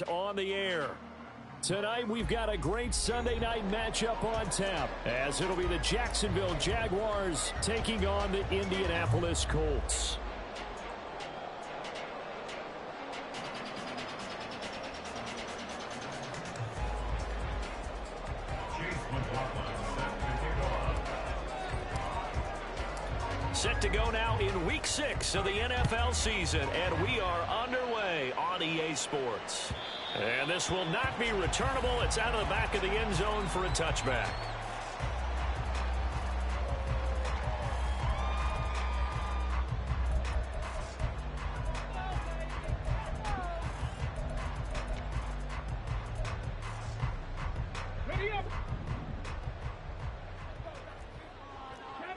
On the air. Tonight we've got a great Sunday night matchup on tap, as it'll be the Jacksonville Jaguars taking on the Indianapolis Colts. Set to go now in Week 6 of the NFL season, and we are underway on EA Sports. And this will not be returnable. It's out of the back of the end zone for a touchback.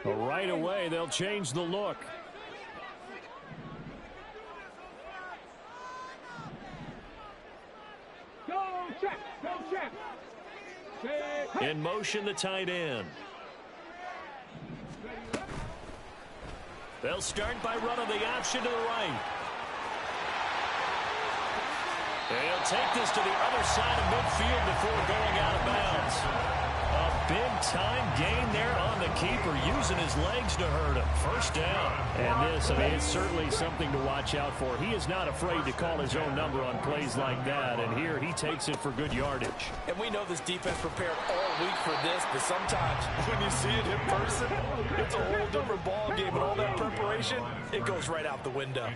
Right away, they'll change the look. In motion, the tight end. They'll start by running the option to the right. They'll take this to the other side of midfield before going out of bounds. A big-time gain there on the keeper, using his legs to hurt him. First down. And this, it's certainly something to watch out for. He is not afraid to call his own number on plays like that, and here he takes it for good yardage. And we know this defense prepared all week for this, but sometimes when you see it in person, it's a whole different ball game, and all that preparation, it goes right out the window.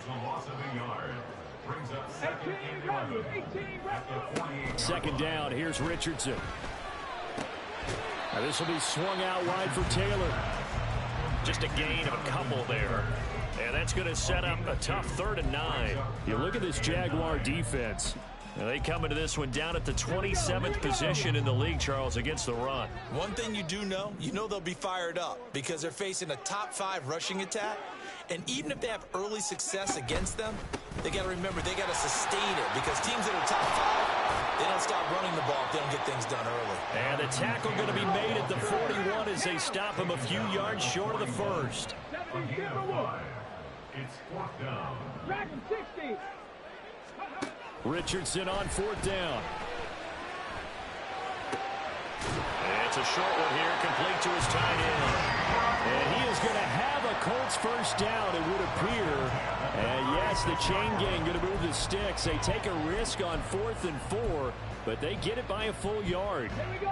Second down, here's Richardson. Now this will be swung out wide for Taylor. Just a gain of a couple there. And that's going to set up a tough 3rd and 9. You look at this Jaguar defense. Now they come into this one down at the 27th position in the league, Charles, against the run. One thing you do know, they'll be fired up because they're facing a top 5 rushing attack. And even if they have early success against them, they got to remember they got to sustain it because teams that are top 5, they don't stop running the ball if they don't get things done early. And the tackle going to be made at the 41 as they stop him a few yards short of the first. It's 4th down. Richardson on 4th down. It's a short one here, complete to his tight end. And he is going to have a Colts first down, it would appear. And yes, the chain gang going to move the sticks. They take a risk on 4th and 4, but they get it by a full yard. Here we go.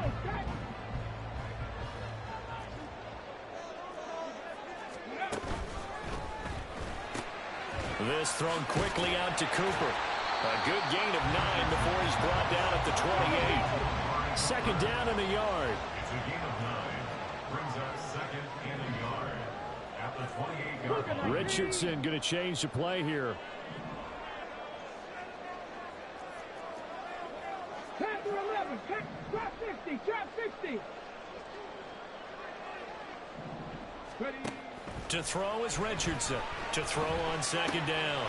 This thrown quickly out to Cooper. A good gain of 9 before he's brought down at the 28. Second down and a yard. It's a gain of 9. Brings up 2nd and a yard at the 28-yard line. Richardson going to change the play here. Chapter 11, drop 60, drop 60. Ready. To throw is Richardson. To throw on 2nd down.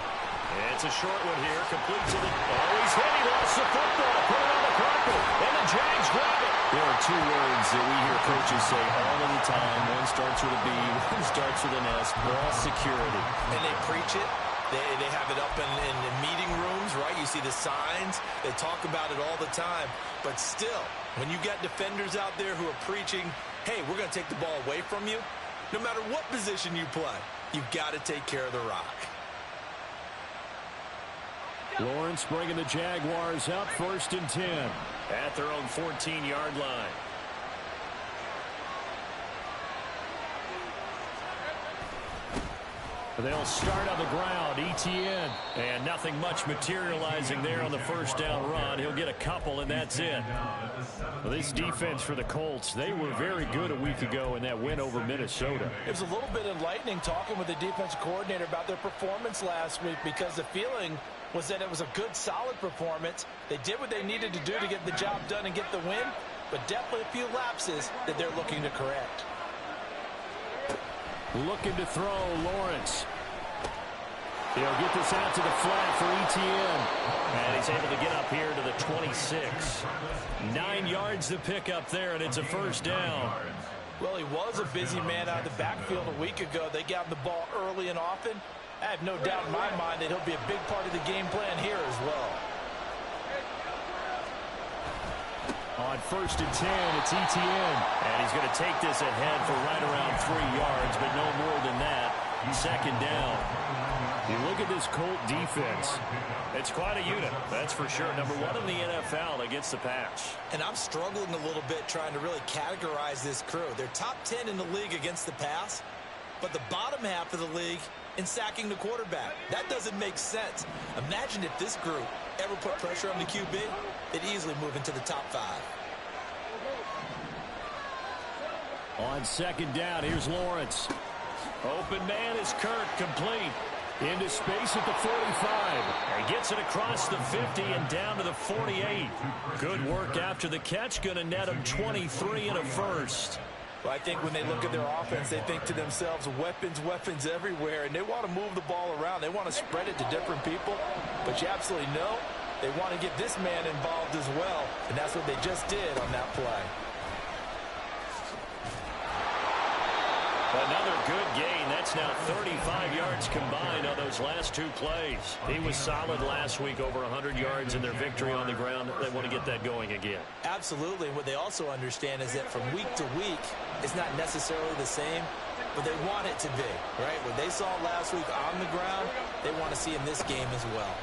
It's a short one here, complete to the... Oh, he's hit, he lost the football, put it on the carpet, and the Jags grab it. There are 2 words that we hear coaches say all of the time. One starts with a B, one starts with an S, ball security. And they preach it. They have it up in meeting rooms, right? You see the signs. They talk about it all the time. But still, when you got defenders out there who are preaching, hey, we're going to take the ball away from you, no matter what position you play, you've got to take care of the rock. Lawrence bringing the Jaguars up 1st and 10 at their own 14-yard line. They'll start on the ground, ETN. And nothing much materializing there on the first down run. He'll get a couple, and that's it. Well, this defense for the Colts, they were very good a week ago in that win over Minnesota. It was a little bit enlightening talking with the defensive coordinator about their performance last week because the feeling was that it was a good, solid performance. They did what they needed to do to get the job done and get the win, but definitely a few lapses that they're looking to correct. Looking to throw, Lawrence. He'll get this out to the flat for ETN. And he's able to get up here to the 26. 9 yards to pick up there, and it's a first down. Well, he was a busy man out of the backfield a week ago. They got him the ball early and often. I have no doubt in my mind that he'll be a big part of the game plan here as well. On 1st and 10, it's Etienne. And he's going to take this ahead for right around 3 yards, but no more than that. 2nd down. You look at this Colt defense. It's quite a unit, that's for sure. Number 1 in the NFL against the pass. And I'm struggling a little bit trying to really categorize this crew. They're top 10 in the league against the pass, but the bottom half of the league in sacking the quarterback. That doesn't make sense. Imagine if this group ever put pressure on the QB, they'd easily move into the top 5. On 2nd down, here's Lawrence. Open man is Kirk, complete. Into space at the 45. And gets it across the 50 and down to the 48. Good work after the catch. Going to net him 23 and a first. Well, I think when they look at their offense, they think to themselves, weapons, weapons everywhere. And they want to move the ball around. They want to spread it to different people. But you absolutely know they want to get this man involved as well. And that's what they just did on that play. Another good gain. That's now 35 yards combined on those last 2 plays. He was solid last week, over 100 yards in their victory on the ground. They want to get that going again. Absolutely. What they also understand is that from week to week, it's not necessarily the same, but they want it to be, right? What they saw last week on the ground, they want to see in this game as well.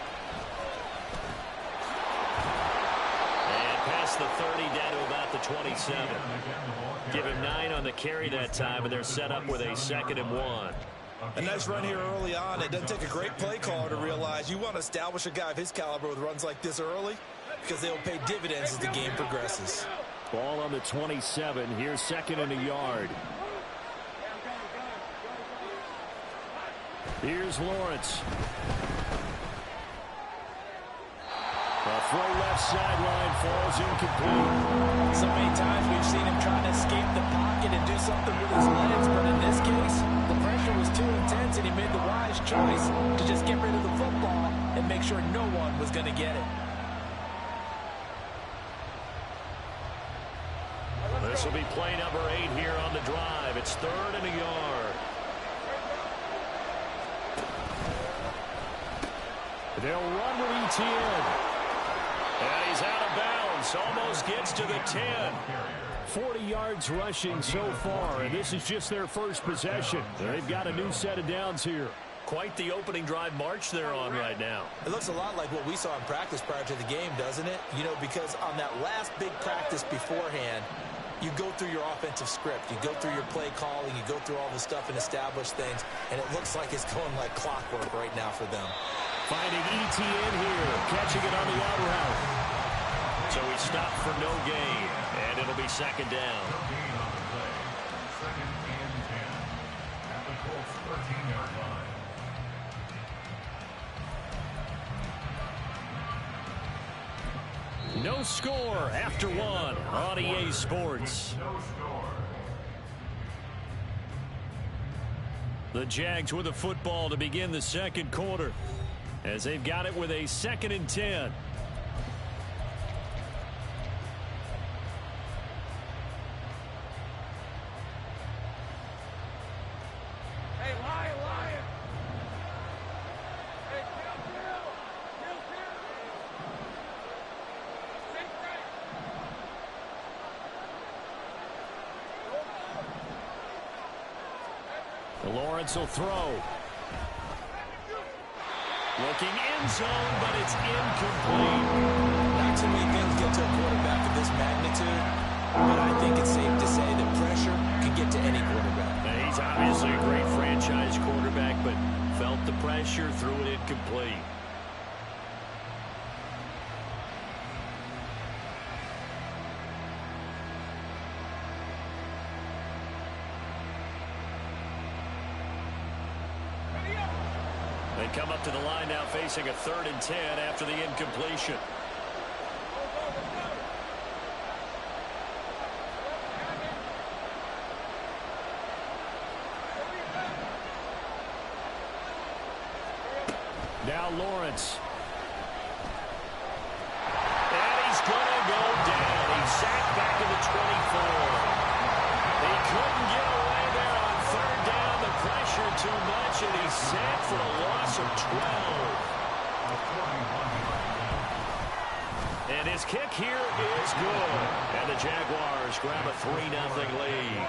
And past the 30, down to about the 27. Give him 9 on the carry that time, and they're set up with a 2nd and 1. A nice run here early on. It doesn't take a great play caller to realize you want to establish a guy of his caliber with runs like this early because they'll pay dividends as the game progresses. Ball on the 27. Here's 2nd and a yard. Here's Lawrence. A throw left sideline falls incomplete. So many times we've seen him trying to escape the pocket and do something with his legs, but in this case, the pressure was too intense and he made the wise choice to just get rid of the football and make sure no one was going to get it. This will be play number 8 here on the drive. It's 3rd and a yard. They'll run with Etienne. And he's out of bounds. Almost gets to the 10. 40 yards rushing so far, and this is just their first possession. They've got a new set of downs here. Quite the opening drive march they're on right now. It looks a lot like what we saw in practice prior to the game, doesn't it? You know, because on that last big practice beforehand, you go through your offensive script. You go through your play calling. You go through all the stuff and establish things, and it looks like it's going like clockwork right now for them. Finding Etienne here, catching it on the out route. So he stopped for no gain, and it'll be 2nd down. 2nd and 10 at the Colts 13-yard line. No score after 1 on EA Sports. No score. The Jags with the football to begin the 2nd quarter, as they've got it with a 2nd and 10. Hey, Lion! Hey, chill! Think right. Lawrence will throw. Looking end zone, but it's incomplete. Not too many things get to a quarterback of this magnitude, but I think it's safe to say that pressure can get to any quarterback. Now, he's obviously a great franchise quarterback, but felt the pressure, threw it incomplete. They come up to the line now facing a 3rd and 10 after the incompletion. Now Lawrence. And he's going to go down. He's sacked back to the 24. He couldn't get away there on 3rd down. The pressure too much, and he's sacked for a loss of 12. And his kick here is good. And the Jaguars grab a 3-0 lead.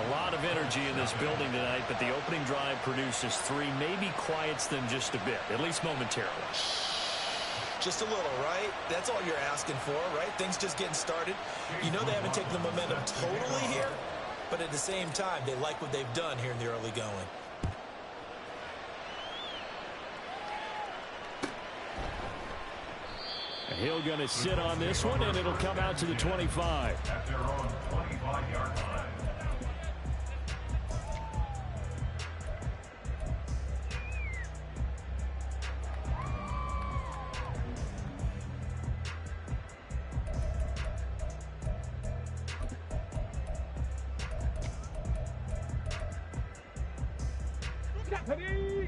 A lot of energy in this building tonight, but the opening drive produces 3, maybe quiets them just a bit, at least momentarily. Just a little, right? That's all you're asking for, right? Things just getting started. You know they haven't taken the momentum totally here, but at the same time, they like what they've done here in the early going. He'll going to sit on this one, and it'll come out to the 25. At their own 25-yard line.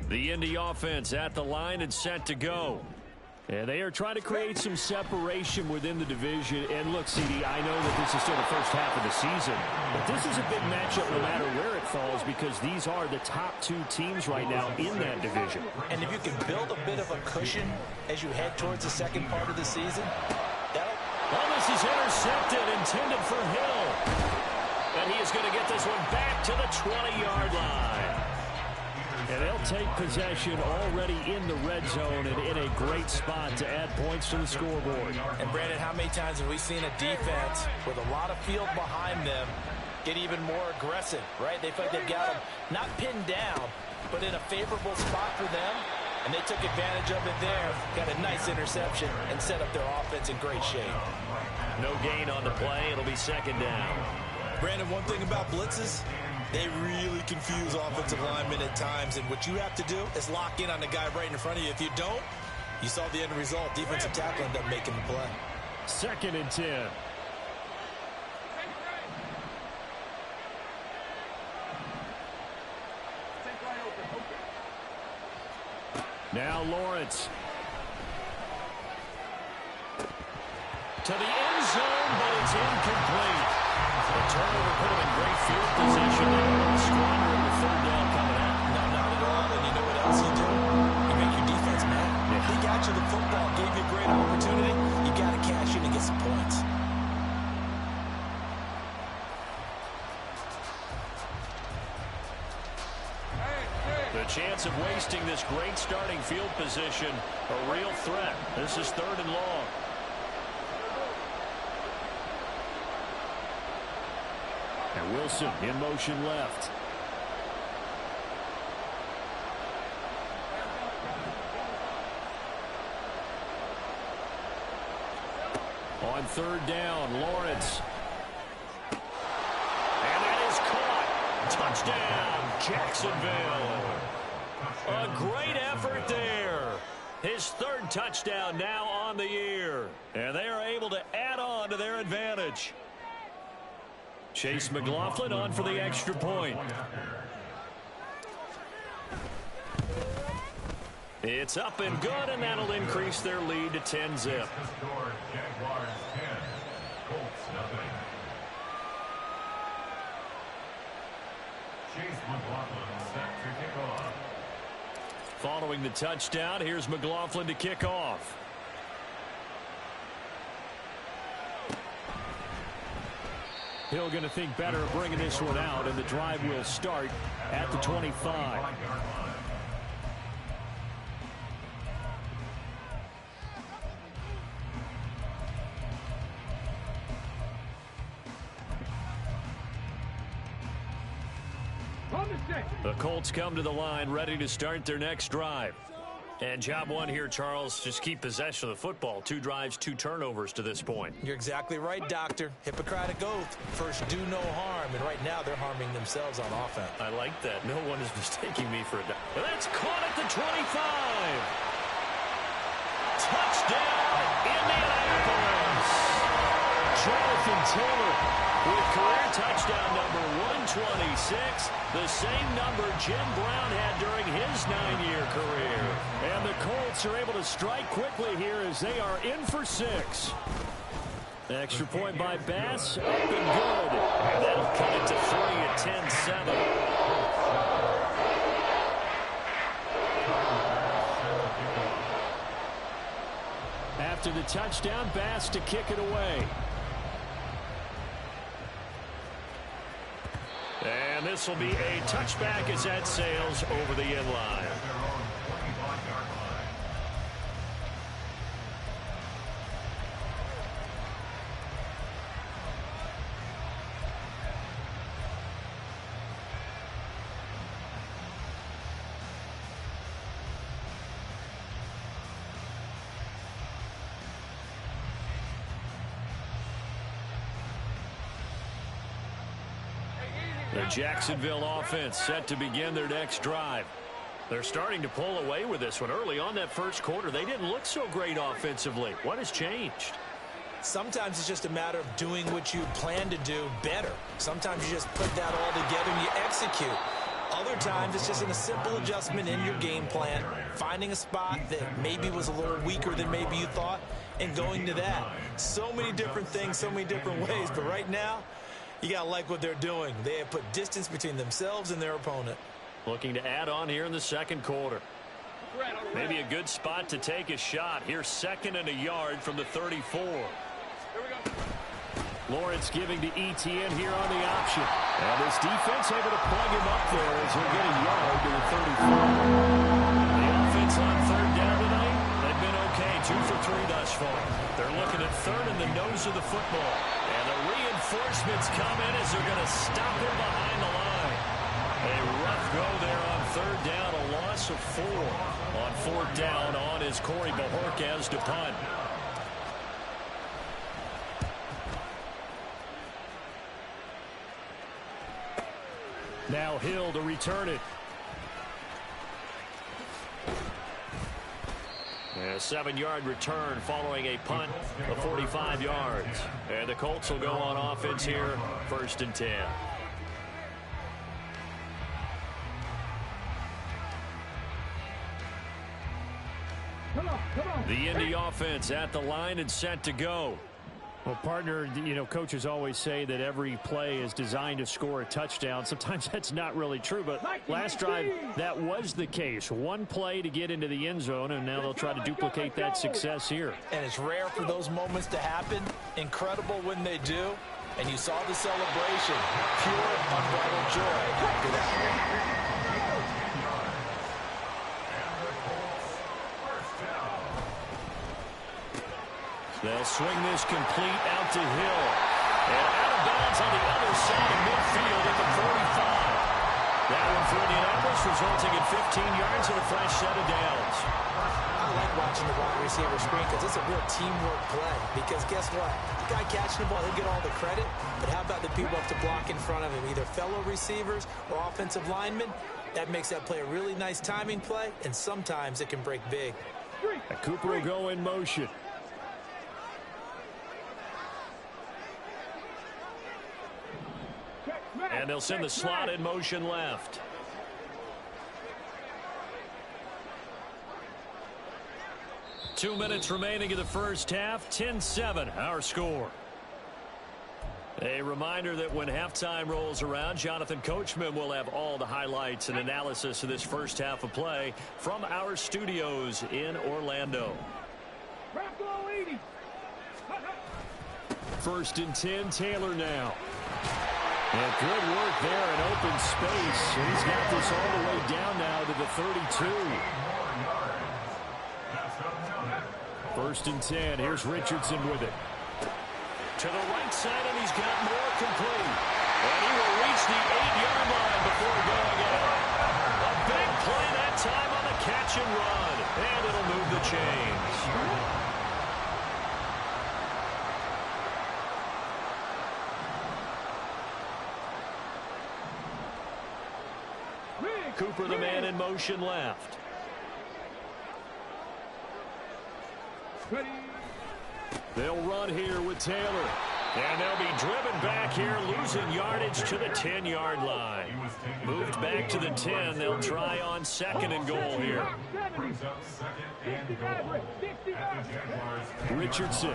The Indy offense at the line and set to go. And they are trying to create some separation within the division. And look, CD, I know that this is still the first half of the season, but this is a big matchup no matter where it falls because these are the top 2 teams right now in that division. And if you can build a bit of a cushion as you head towards the second part of the season, that'll... Well, this is intercepted, intended for Hill. And he is going to get this one back to the 20-yard line. And they'll take possession already in the red zone and in a great spot to add points to the scoreboard. And, Brandon, how many times have we seen a defense with a lot of field behind them get even more aggressive, right? They feel like they've got them not pinned down, but in a favorable spot for them, and they took advantage of it there, got a nice interception, and set up their offense in great shape. No gain on the play. It'll be second down. Brandon, one thing about blitzes, they really confuse offensive linemen at times, and what you have to do is lock in on the guy right in front of you. If you don't, you saw the end result. Defensive tackle ended up making the play. 2nd and 10. Now Lawrence. To the end zone, but it's incomplete. The turnover put him in great field position there. Squander in the 3rd down coming out. No, not at all. And you know what else you do? You make your defense mad. Yeah. He got you the football, gave you a great opportunity. You got to cash in and get some points. The chance of wasting this great starting field position, a real threat. This is 3rd and long. And Wilson in motion left. On 3rd down, Lawrence. And that is caught. Touchdown, Jacksonville. A great effort there. His 3rd touchdown now on the year. And they are able to add on to their advantage. Chase McLaughlin on for the extra point. It's up and good, and that'll increase their lead to 10 zip. The score, Jaguars 10, Colts 0. Chase McLaughlin set to kick off. Following the touchdown, here's McLaughlin to kick off. Hill going to think better of bringing this one out, and the drive will start at the 25. The Colts come to the line, ready to start their next drive. And job one here, Charles, just keep possession of the football. 2 drives, 2 turnovers to this point. You're exactly right, Doctor. Hippocratic oath. First, do no harm. And right now, they're harming themselves on offense. I like that. No one is mistaking me for a doctor. That's caught at the 25. Touchdown, Indianapolis. Jonathan Taylor with career touchdown number 126, the same number Jim Brown had during his 9-year career. And the Colts are able to strike quickly here as they are in for 6. Extra point by Bass, up and good. And that'll cut it to 3 at 10-7. to the touchdown. Bass to kick it away. And this will be a touchback as that sails over the end line. The Jacksonville offense set to begin their next drive. They're starting to pull away with this one. Early on that first quarter, they didn't look so great offensively. What has changed? Sometimes it's just a matter of doing what you plan to do better. Sometimes you just put that all together and you execute. Other times it's just a simple adjustment in your game plan, finding a spot that maybe was a little weaker than maybe you thought, and going to that. So many different things, so many different ways, but right now, you got to like what they're doing. They have put distance between themselves and their opponent. Looking to add on here in the second quarter. Maybe a good spot to take a shot. Here's 2nd and a yard from the 34. Lawrence giving to Etienne here on the option. And this defense able to plug him up there as he'll get a yard to the 34. The offense on 3rd down tonight, they've been okay. 2 for 3 thus far. They're looking at 3rd in the nose of the football. And the reinforcements come in as they're going to stop him behind the line. A rough go there on 3rd down, a loss of 4. On 4th down on is Corey Bajorquez to punt. Now Hill to return it. A 7-yard return following a punt of 45 yards. And the Colts will go on offense here, 1st and 10. The Indy offense at the line and set to go. Well, partner, coaches always say that every play is designed to score a touchdown. Sometimes that's not really true, but last drive, that was the case. One play to get into the end zone, and now they'll try to duplicate that success here. And it's rare for those moments to happen. Incredible when they do. And you saw the celebration. Pure, unbridled joy after that. They'll swing this complete out to Hill. And out of bounds on the other side of midfield at the 45. That one for Indianapolis, resulting in 15 yards and a fresh set of downs. I like watching the wide receiver screen because it's a real teamwork play. Because guess what? The guy catching the ball, he'll get all the credit. But how about the people have to block in front of him, either fellow receivers or offensive linemen? That makes that play a really nice timing play, and sometimes it can break big. Cooper will go in motion. And they'll send the slot in motion left. Two minutes remaining in the first half. 10-7 our score. A reminder that when halftime rolls around, Jonathan Coachman will have all the highlights and analysis of this first half of play from our studios in Orlando. 1st and 10, Taylor now. And good work there in open space. And he's got this all the way down now to the 32. 1st and 10. Here's Richardson with it. To the right side, and he's got more complete. And he will reach the 8-yard line before going out. A big play that time on the catch and run. And it'll move the chains. Cooper, the man in motion left. They'll run here with Taylor. And they'll be driven back here, losing yardage to the 10-yard line. Moved back to the 10. They'll try on 2nd and goal here. Richardson.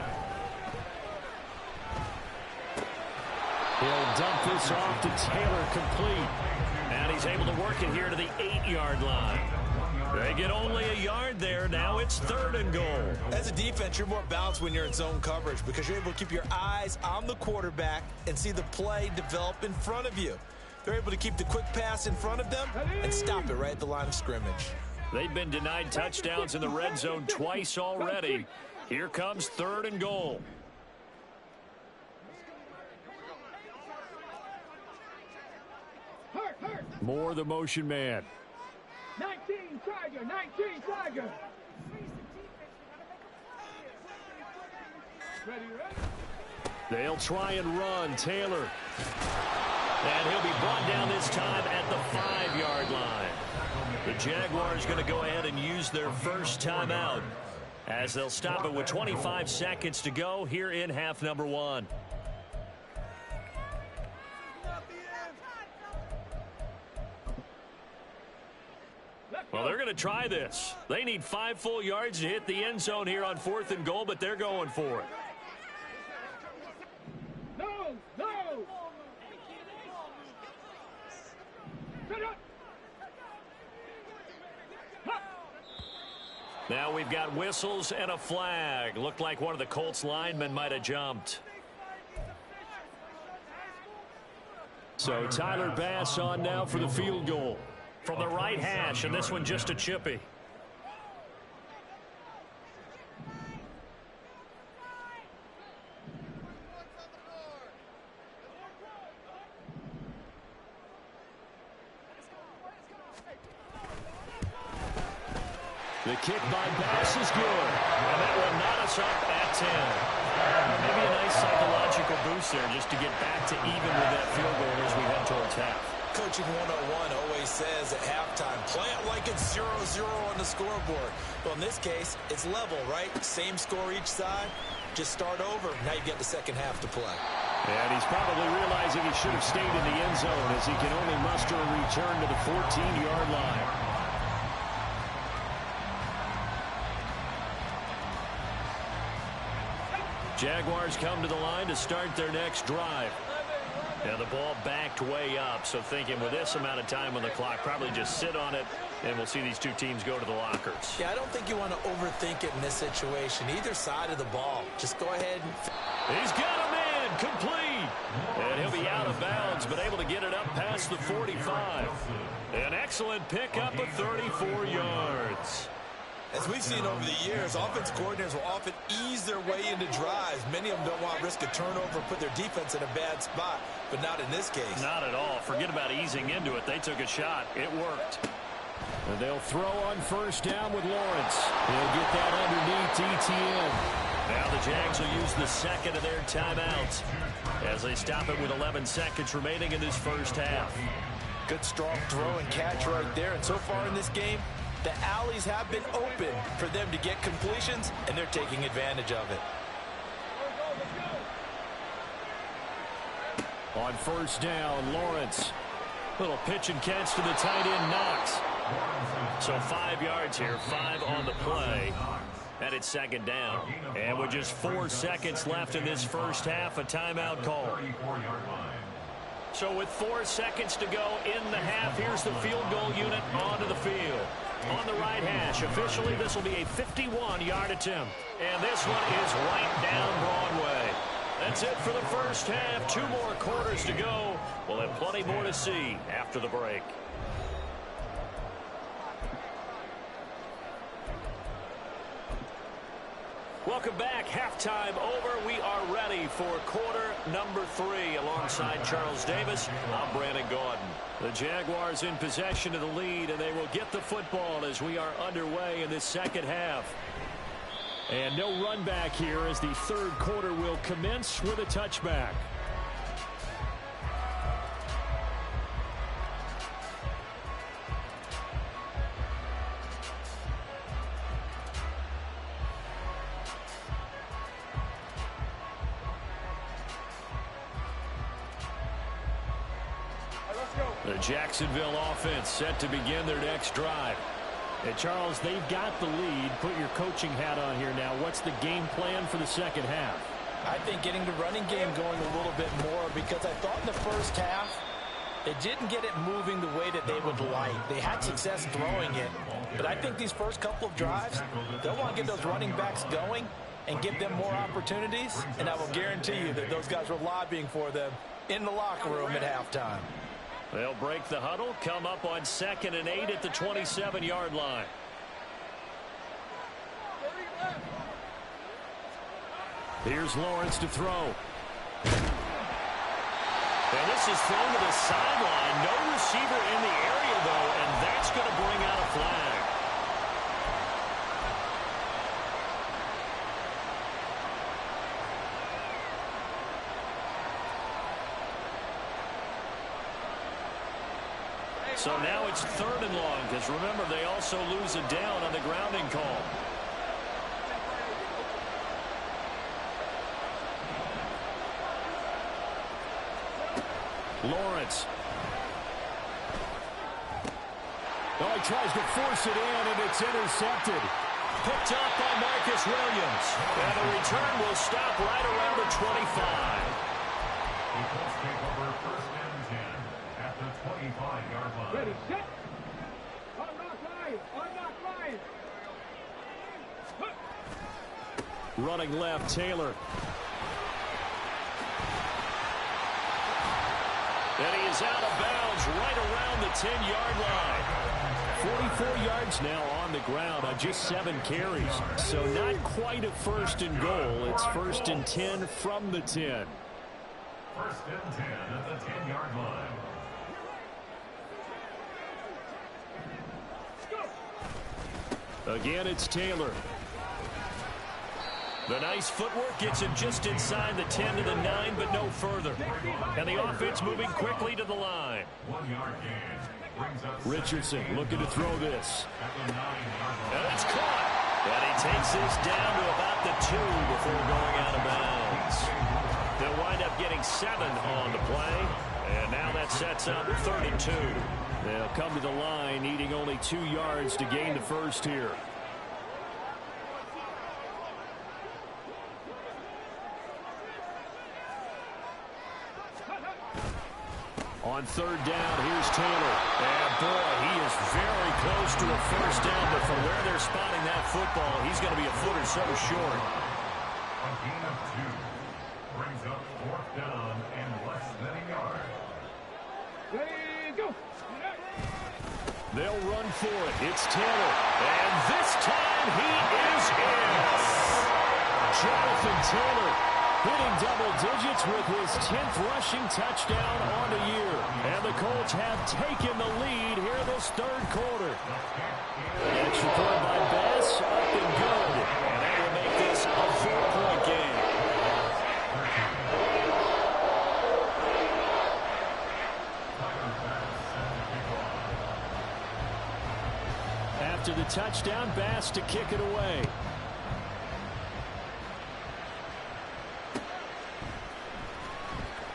He'll dump this off to Taylor complete. And he's able to work it here to the 8-yard line. They get only a yard there. Now it's 3rd and goal. As a defense, you're more balanced when you're in zone coverage because you're able to keep your eyes on the quarterback and see the play develop in front of you. They're able to keep the quick pass in front of them and stop it right at the line of scrimmage. They've been denied touchdowns in the red zone twice already. Here comes 3rd and goal. More the motion man. 19 Tiger, 19 Tiger. Ready? They'll try and run. Taylor. And he'll be brought down this time at the 5-yard line. The Jaguars going to go ahead and use their first timeout as they'll stop it with 25 seconds to go here in half number 1. Well, they're going to try this. They need 5 full yards to hit the end zone here on 4th and goal, but they're going for it. No, no. Set up. Now we've got whistles and a flag. Looked like one of the Colts linemen might have jumped. So Tyler Bass on now for the field goal from the right hash, and this one just a chippy. The kick by Bass is good, and that will knot us up at 10. Maybe a nice psychological boost there just to get back to even with that field goal as we head towards half. Coaching 101 always says at halftime, play it like it's 0-0 on the scoreboard. Well, in this case, it's level, right? Same score each side. Just start over. Now you get the second half to play. And he's probably realizing he should have stayed in the end zone as he can only muster a return to the 14-yard line. Jaguars come to the line to start their next drive. Now the ball backed way up, so thinking with this amount of time on the clock, probably just sit on it, and we'll see these two teams go to the lockers. Yeah, I don't think you want to overthink it in this situation. Either side of the ball. Just go ahead and... He's got him in, complete. And he'll be out of bounds, but able to get it up past the 45. An excellent pickup of 34 yards. As we've seen over the years, offense coordinators will often ease their way into drives. Many of them don't want to risk a turnover, put their defense in a bad spot, but not in this case. Not at all. Forget about easing into it. They took a shot. It worked. And they'll throw on first down with Lawrence. He'll get that underneath ETN. Now the Jags will use the second of their timeouts as they stop it with 11 seconds remaining in this first half. Good strong throw and catch right there. And so far in this game, the alleys have been open for them to get completions, and they're taking advantage of it. On first down, Lawrence. Little pitch and catch to the tight end, Knox. So 5 yards here, 5 on the play. And it's second down. And with just 4 seconds left in this first half, a timeout call. So with 4 seconds to go in the half, here's the field goal unit onto the field. On the right hash, officially this will be a 51-yard attempt. And this one is right down Broadway. That's it for the first half. 2 more quarters to go. We'll have plenty more to see after the break. Welcome back. Halftime over. We are ready for quarter number 3 alongside Charles Davis. I'm Brandon Gaudin. The Jaguars in possession of the lead, and they will get the football as we are underway in this second half. And no run back here as the third quarter will commence with a touchback. The Jacksonville offense set to begin their next drive. And Charles, they've got the lead. Put your coaching hat on here now. What's the game plan for the second half? I think getting the running game going a little bit more, because I thought in the first half It didn't get it moving the way that they would like. They had success throwing it, but I think these first couple of drives, they'll want to get those running backs going and give them more opportunities, and I will guarantee you that those guys were lobbying for them in the locker room at halftime. They'll break the huddle, come up on 2nd and 8 at the 27-yard line. Here's Lawrence to throw. And this is thrown to the sideline. No receiver in the area, though, and that's going to bring out a flag. So now it's 3rd and long, because remember, they also lose a down on the grounding call. Lawrence. Oh, he tries to force it in, and it's intercepted. Picked up by Marcus Williams. And the return will stop right around the 25. The Colts take over 1st and 10 at the 25-yard line. Ready, set. I'm not lying. I'm not lying. Running left, Taylor. And he is out of bounds right around the 10-yard line. 44 yards now on the ground on just 7 carries. So not quite a 1st and goal. It's 1st and 10 from the 10. 1st and 10 at the 10-yard line. Again, it's Taylor. The nice footwork gets him just inside the 10 to the 9, but no further. And the offense moving quickly to the line. 1-yard gain brings up Richardson looking to throw this. at the 9-yard line. And it's caught. And he takes this down to about the 2 before going out of bounds. They'll wind up getting 7 on the play. And now that sets up 3rd and 2. They'll come to the line, needing only 2 yards to gain the first here. On 3rd down, here's Taylor. And boy, he is very close to a first down, but from where they're spotting that football, he's going to be a foot or so short. A gain of 2 brings up 4th down and less than a yard. Ready, go. They'll run for it. It's Taylor. And this time he is in. Jonathan Taylor hitting double digits with his 10th rushing touchdown on the year. And the Colts have taken the lead here this 3rd quarter. Extra point by Bass, up and good. And that will make this a 4-point game. After the touchdown, Bass to kick it away.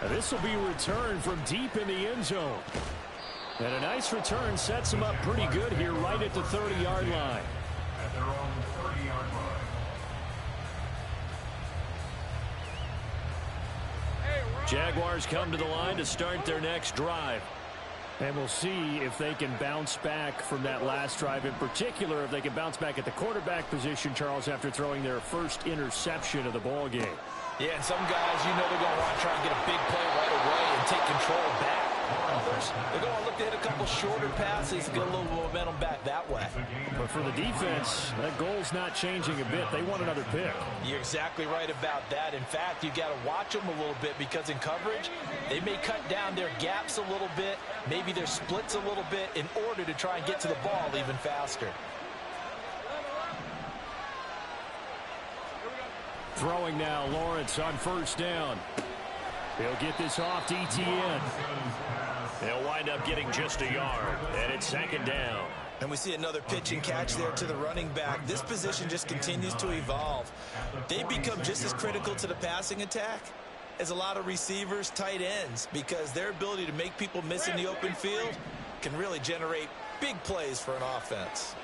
This will be returned from deep in the end zone. And a nice return sets them up pretty good here right at the 30-yard line. At their own 30-yard line. Jaguars come to the line to start their next drive. And we'll see if they can bounce back from that last drive. In particular, if they can bounce back at the quarterback position, Charles, after throwing their first interception of the ball game. Yeah, and some guys, you know they're going to want to try and get a big play right away and take control back. Others, they're going to look to hit a couple shorter passes, get a little momentum back that way. But for the defense, that goal's not changing a bit. They want another pick. You're exactly right about that. In fact, you got to watch them a little bit because in coverage, they may cut down their gaps a little bit, maybe their splits a little bit in order to try and get to the ball even faster. Throwing now, Lawrence on 1st down. He'll get this off to ETN. They'll wind up getting just a yard, and it's 2nd down. And we see another pitch and catch there to the running back. This position just continues to evolve. They become just as critical to the passing attack as a lot of receivers, tight ends, because their ability to make people miss in the open field can really generate big plays for an offense.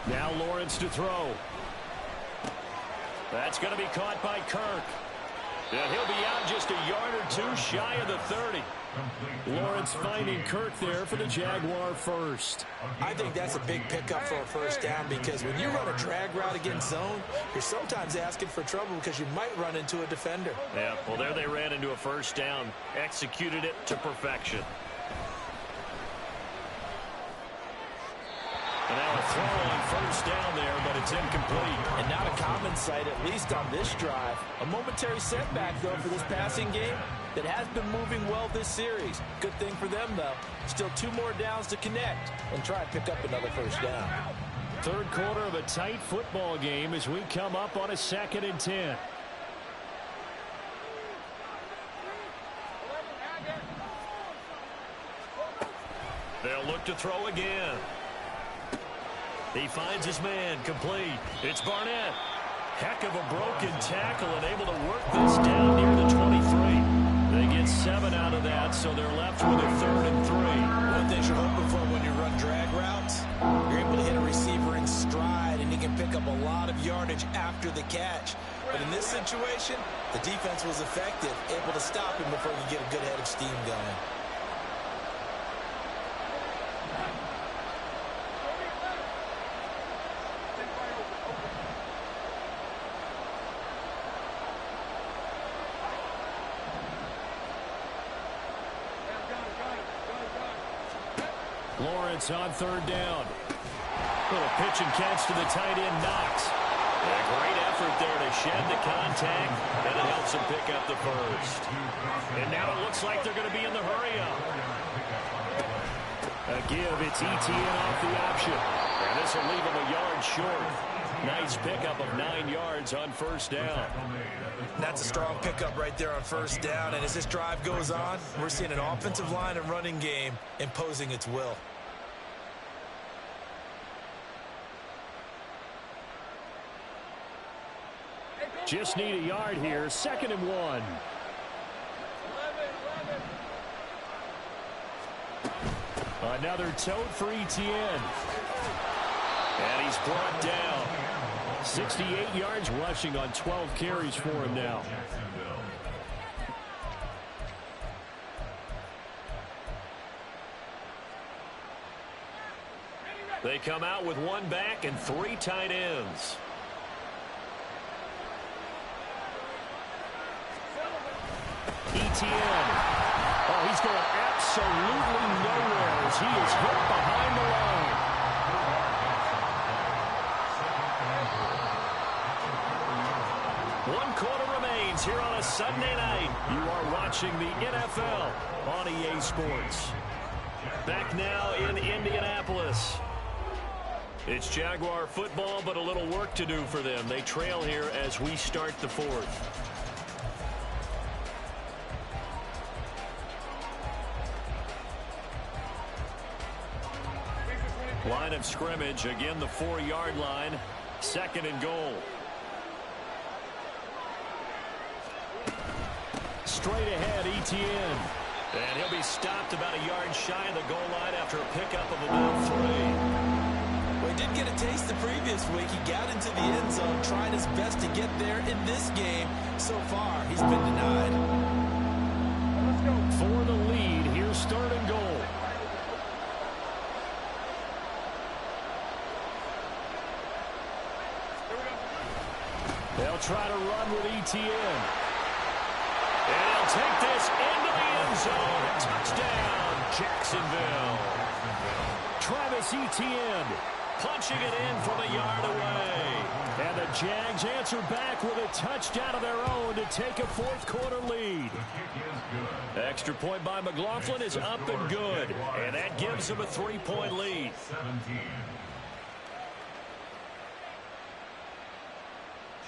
Now Lawrence to throw. That's going to be caught by Kirk. And he'll be out just a yard or two shy of the 30. Lawrence finding Kirk there for the Jaguar first. I think that's a big pickup for a first down because when you run a drag route against zone, you're sometimes asking for trouble because you might run into a defender. Yeah, well, there they ran into a first down. Executed it to perfection. And now a throw on first down there, but it's incomplete. And not a common sight, at least on this drive. A momentary setback, though, for this passing game that has been moving well this series. Good thing for them, though. Still 2 more downs to connect and try and pick up another first down. Third quarter of a tight football game as we come up on a 2nd and 10. They'll look to throw again. He finds his man, complete. It's Barnett. Heck of a broken tackle and able to work this down near the 23. They get 7 out of that, so they're left with a 3rd and 3. One thing you're hoping for when you run drag routes, you're able to hit a receiver in stride, and he can pick up a lot of yardage after the catch. But in this situation, the defense was effective, able to stop him before he get a good head of steam going. Lawrence on 3rd down. Little pitch and catch to the tight end, Knox. A great effort there to shed the contact, and it helps him pick up the first. And now it looks like they're going to be in the hurry-up. A give, it's ETN off the option. And this will leave him a yard short. Nice pickup of 9 yards on first down. That's a strong pickup right there on first down, and as this drive goes on, we're seeing an offensive line and running game imposing its will. Just need a yard here, 2nd and 1. Another tote for ETN. And he's brought down. 68 yards rushing on 12 carries for him now. They come out with 1 back and 3 tight ends. ETN. Oh, he's going absolutely nowhere as he is hit behind the line. One quarter remains here on a Sunday night. You are watching the NFL on EA Sports. Back now in Indianapolis. It's Jaguar football, but a little work to do for them. They trail here as we start the 4th. Line of scrimmage, again the 4-yard line. 2nd and goal. Straight ahead, ETN. And he'll be stopped about a yard shy of the goal line after a pickup of about 3. Well, he did get a taste the previous week. He got into the end zone, tried his best to get there in this game. So far, he's been denied. For the lead, here's 3rd and goal. They'll try to run with ETN. And he'll take this into the end zone. Touchdown, Jacksonville. Travis Etienne punching it in from a yard away. And the Jags answer back with a touchdown of their own to take a 4th quarter lead. Extra point by McLaughlin is up and good. And that gives them a 3-point lead. 17.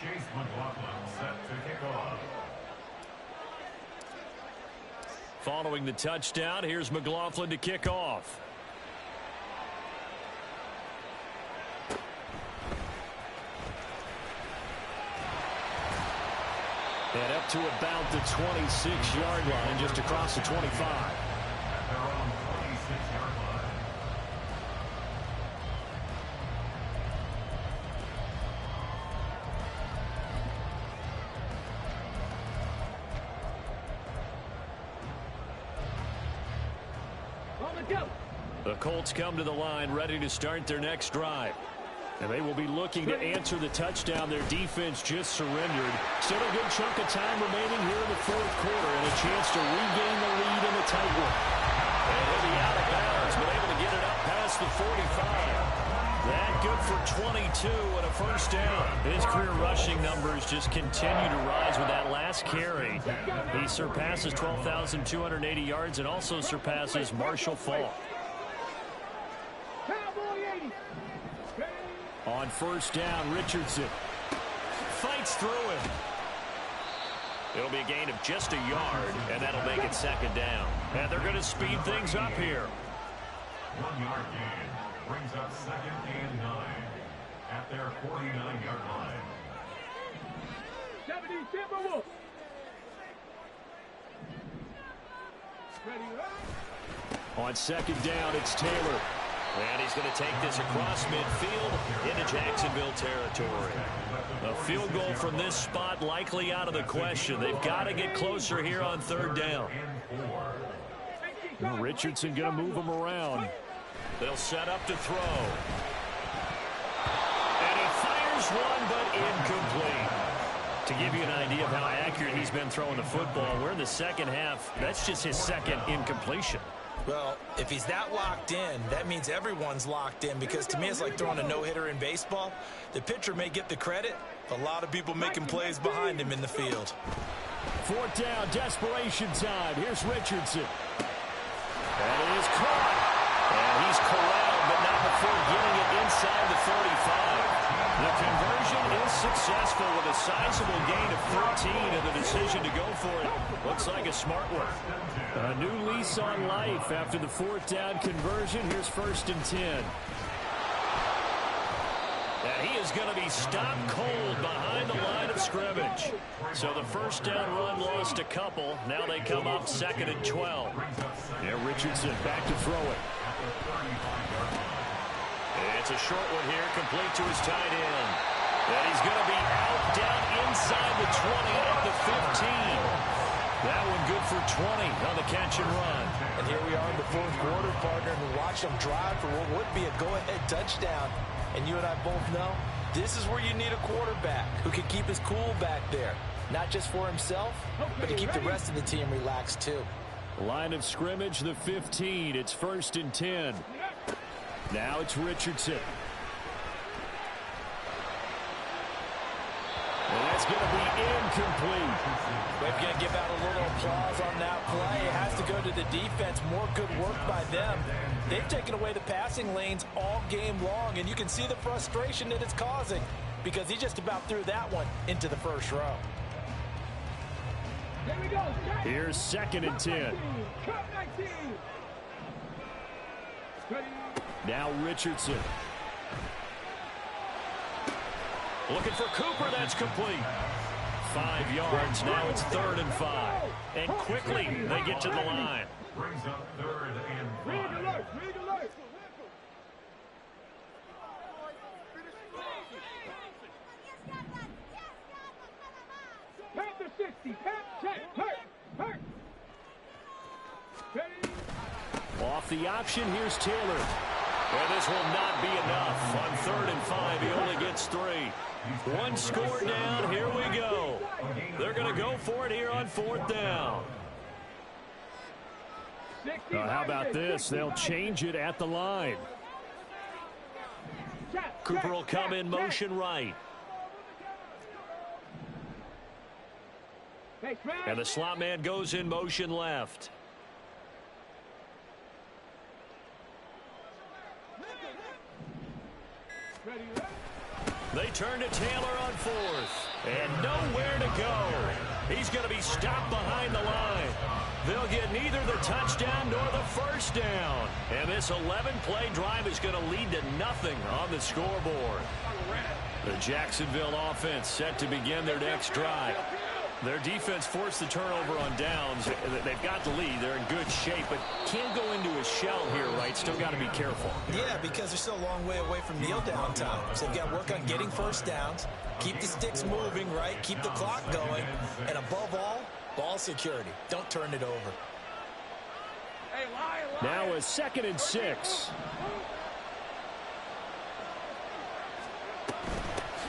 Chase McLaughlin set to kick off. Following the touchdown, here's McLaughlin to kick off. And up to about the 26-yard line, just across the 25. At their own 26-yard line. Go. The Colts come to the line ready to start their next drive. And they will be looking to answer the touchdown their defense just surrendered. Still a good chunk of time remaining here in the fourth quarter and a chance to regain the lead in the tight one. And he'll be out of bounds, but able to get it up past the 45. That good for 22 and a first down. His career rushing numbers just continue to rise with that last carry. He surpasses 12,280 yards and also surpasses Marshall Faulk. On first down, Richardson fights through him. It'll be a gain of just a yard, and that'll make it second down. And they're going to speed things up here. 1 yard gain brings up 2nd and 9 at their 49-yard line. 70 Timberwolves. On second down, it's Taylor. And he's going to take this across midfield into Jacksonville territory. A field goal from this spot likely out of the question. They've got to get closer here on third down. Richardson going to move him around. They'll set up to throw. And he fires one, but incomplete. To give you an idea of how accurate he's been throwing the football, we're in the second half. That's just his second incompletion. Well, if he's that locked in, that means everyone's locked in, because to me it's like throwing a no-hitter in baseball. The pitcher may get the credit, a lot of people making plays behind him in the field. Fourth down, desperation time. Here's Richardson. That is caught. And he's corralled, but not before getting it inside the 35. The conversion is successful with a sizable gain of 13, and the decision to go for it looks like a smart one. A new lease on life after the fourth down conversion. Here's 1st and 10. And he is going to be stopped cold behind the line of scrimmage. So the first down run lost a couple. Now they come up 2nd and 12. Yeah, Richardson back to throw it. It's a short one here, complete to his tight end. And he's going to be out down inside the 20 at the 15. That one good for 20 on the catch and run. And here we are in the fourth quarter, partner, and watch them drive for what would be a go-ahead touchdown. And you and I both know this is where you need a quarterback who can keep his cool back there. Not just for himself, but to keep the rest of the team relaxed too. Line of scrimmage, the 15. It's 1st and 10. Now it's Richardson. And that's going to be incomplete. We're going to give out a little applause on that play. It has to go to the defense. More good work by them. They've taken away the passing lanes all game long, and you can see the frustration that it's causing because he just about threw that one into the first row. Here we go. Here's 2nd and 10. Now Richardson. Looking for Cooper. That's complete. 5 yards. Now it's 3rd and 5. And quickly they get to the line. Brings up 3rd and 5. Rig alert. Rig alert. Panther 60. Hurt. Off the option, here's Taylor. And this will not be enough. On 3rd and 5, he only gets 3. One score down, here we go. They're going to go for it here on 4th down. How about this? They'll change it at the line. Cooper will come in motion right. And the slot man goes in motion left. They turn to Taylor on 4th. And nowhere to go. He's going to be stopped behind the line. They'll get neither the touchdown nor the first down. And this 11-play drive is going to lead to nothing on the scoreboard. The Jacksonville offense set to begin their next drive. Their defense forced the turnover on downs. They've got the lead. They're in good shape, but can't go into a shell here, right? Still got to be careful. Yeah, because they're still a long way away from kneel down time. So they've got to work on getting first downs, keep the sticks moving, right? Keep the clock going. And above all, ball security. Don't turn it over. Now a 2nd and 6.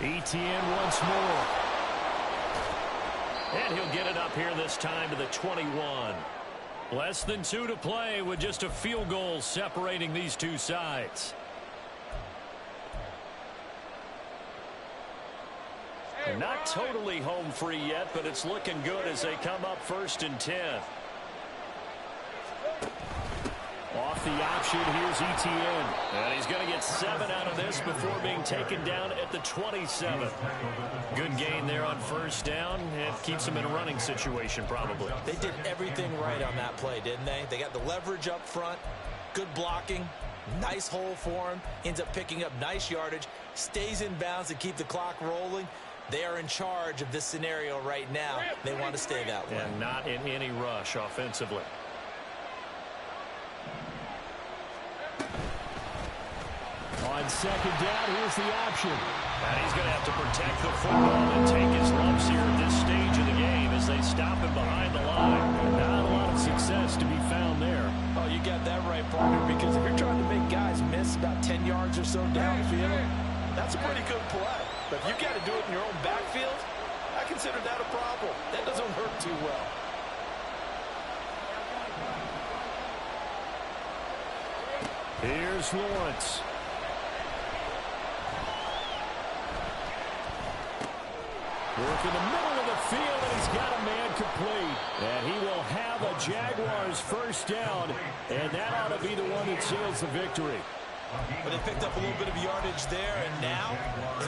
Etienne once more. And he'll get it up here this time to the 21. Less than 2 to play with just a field goal separating these two sides. Not totally home free yet, but it's looking good as they come up 1st and 10. Off the option, here's Etienne. And he's going to get 7 out of this before being taken down at the 27. Good gain there on 1st down. It keeps him in a running situation probably. They did everything right on that play, didn't they? They got the leverage up front, good blocking, nice hole for him, ends up picking up nice yardage, stays in bounds to keep the clock rolling. They are in charge of this scenario right now. They want to stay that way. And not in any rush offensively. On 2nd down, here's the option. And he's going to have to protect the football and take his lumps here at this stage of the game as they stop him behind the line. Not a lot of success to be found there. Oh, you got that right, partner, because if you're trying to make guys miss about 10 yards or so downfield, that's a pretty good play. But if you got to do it in your own backfield, I consider that a problem. That doesn't work too well. Here's Lawrence. Work in the middle of the field, and he's got a man complete. And he will have a Jaguars 1st down, and that ought to be the one that seals the victory. But they picked up a little bit of yardage there, and now,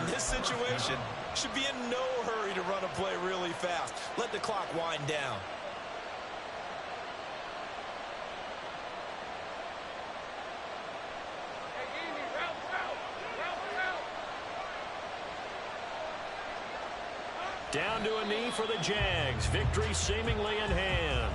in this situation, should be in no hurry to run a play really fast. Let the clock wind down. Down to a knee for the Jags. Victory seemingly in hand.